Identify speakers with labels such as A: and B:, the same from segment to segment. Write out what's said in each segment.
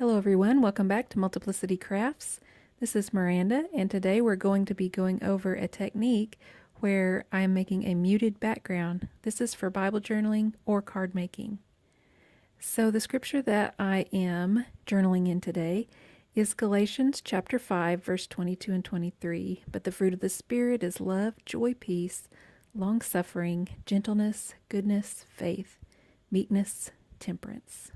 A: Hello everyone, welcome back to Multiplicity Crafts. This is Miranda, and today we're going to be going over a technique where I am making a muted background. This is for Bible journaling or card making. So the scripture that I am journaling in today is Galatians chapter 5, verse 22 and 23. But the fruit of the Spirit is love, joy, peace, long-suffering, gentleness, goodness, faith, meekness, temperance.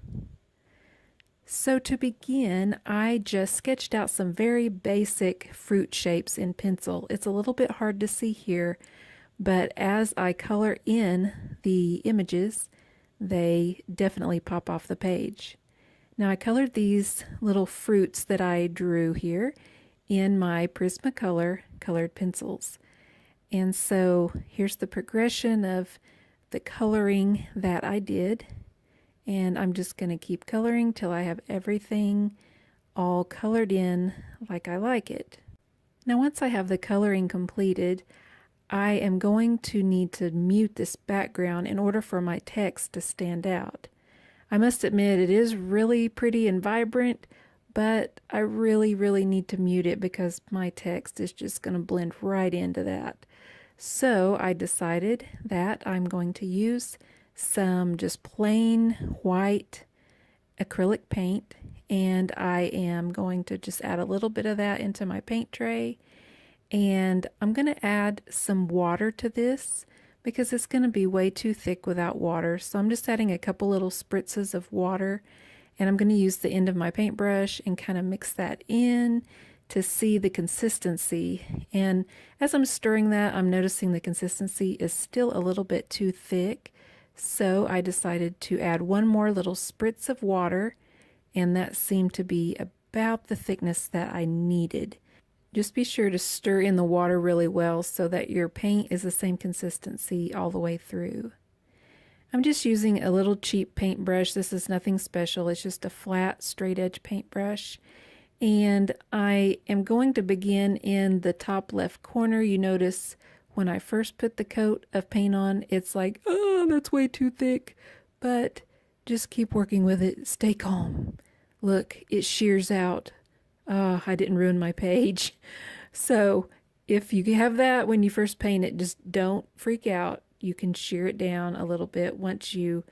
A: So to begin, I just sketched out some very basic fruit shapes in pencil. It's a little bit hard to see here, but as I color in the images, they definitely pop off the page. Now I colored these little fruits that I drew here in my Prismacolor colored pencils. And so here's the progression of the coloring that I did. And I'm just going to keep coloring till I have everything all colored in like I like it. Now once I have the coloring completed, I am going to need to mute this background in order for my text to stand out. I must admit it is really pretty and vibrant, but I really need to mute it because my text is just going to blend right into that. So I decided that I'm going to use some just plain white acrylic paint, and I am going to just add a little bit of that into my paint tray, and I'm going to add some water to this because it's going to be way too thick without water. So I'm just adding a couple little spritzes of water, and I'm going to use the end of my paintbrush and kind of mix that in to see the consistency. And as I'm stirring that, I'm noticing the consistency is still a little bit too thick. So I decided to add one more little spritz of water, and that seemed to be about the thickness that I needed. Just be sure to stir in the water really well so that your paint is the same consistency all the way through. I'm just using a little cheap paintbrush. This is nothing special. It's just a flat, straight edge paintbrush. And I am going to begin in the top left corner. You notice when I first put the coat of paint on, it's like, oh, that's way too thick. But just keep working with it. Stay calm. Look, it shears out. Oh, I didn't ruin my page. So if you have that when you first paint it, just don't freak out. You can shear it down a little bit once you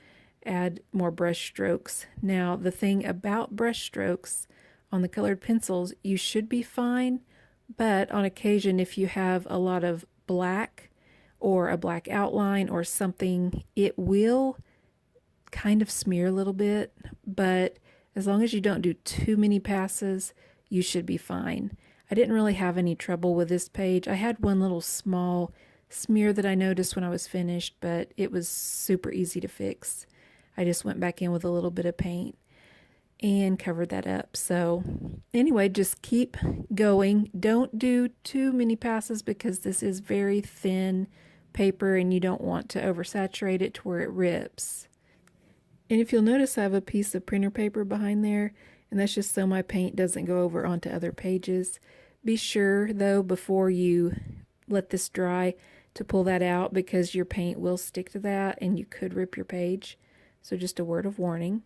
A: add more brush strokes. Now, the thing about brush strokes on the colored pencils, you should be fine. But on occasion, if you have a lot of black or a black outline or something, it will kind of smear a little bit, but as long as you don't do too many passes, you should be fine. I didn't really have any trouble with this page. I had one little small smear that I noticed when I was finished, but it was super easy to fix. I just went back in with a little bit of paint and covered that up. So anyway, just keep going. Don't do too many passes because this is very thin paper and you don't want to oversaturate it to where it rips. And if you'll notice, I have a piece of printer paper behind there, and that's just so my paint doesn't go over onto other pages. Be sure though, before you let this dry, to pull that out because your paint will stick to that and you could rip your page. So just a word of warning.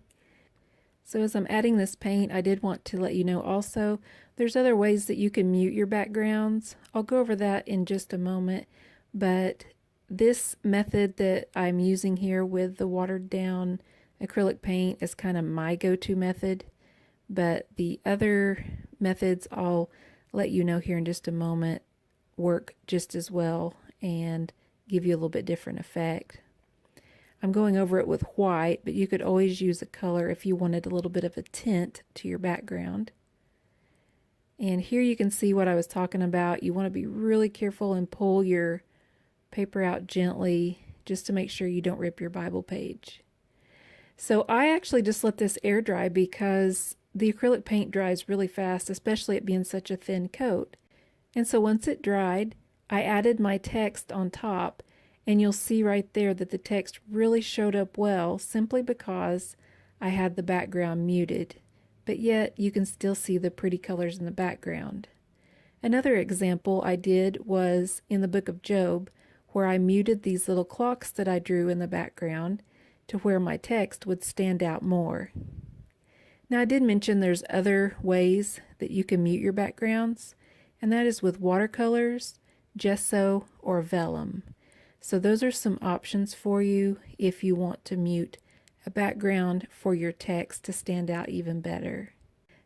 A: So as I'm adding this paint, I did want to let you know also, there's other ways that you can mute your backgrounds. I'll go over that in just a moment, but this method that I'm using here with the watered down acrylic paint is kind of my go-to method, but the other methods I'll let you know here in just a moment work just as well and give you a little bit different effect. I'm going over it with white, but you could always use a color if you wanted a little bit of a tint to your background. And here you can see what I was talking about. You want to be really careful and pull your paper out gently just to make sure you don't rip your Bible page. So I actually just let this air dry because the acrylic paint dries really fast, especially it being such a thin coat. And so once it dried, I added my text on top. And you'll see right there that the text really showed up well simply because I had the background muted, but yet you can still see the pretty colors in the background. Another example I did was in the book of Job, where I muted these little clocks that I drew in the background to where my text would stand out more. Now I did mention there's other ways that you can mute your backgrounds, and that is with watercolors, gesso, or vellum. So those are some options for you if you want to mute a background for your text to stand out even better.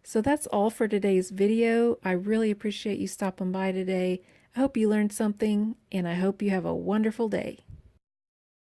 A: So that's all for today's video. I really appreciate you stopping by today. I hope you learned something, and I hope you have a wonderful day.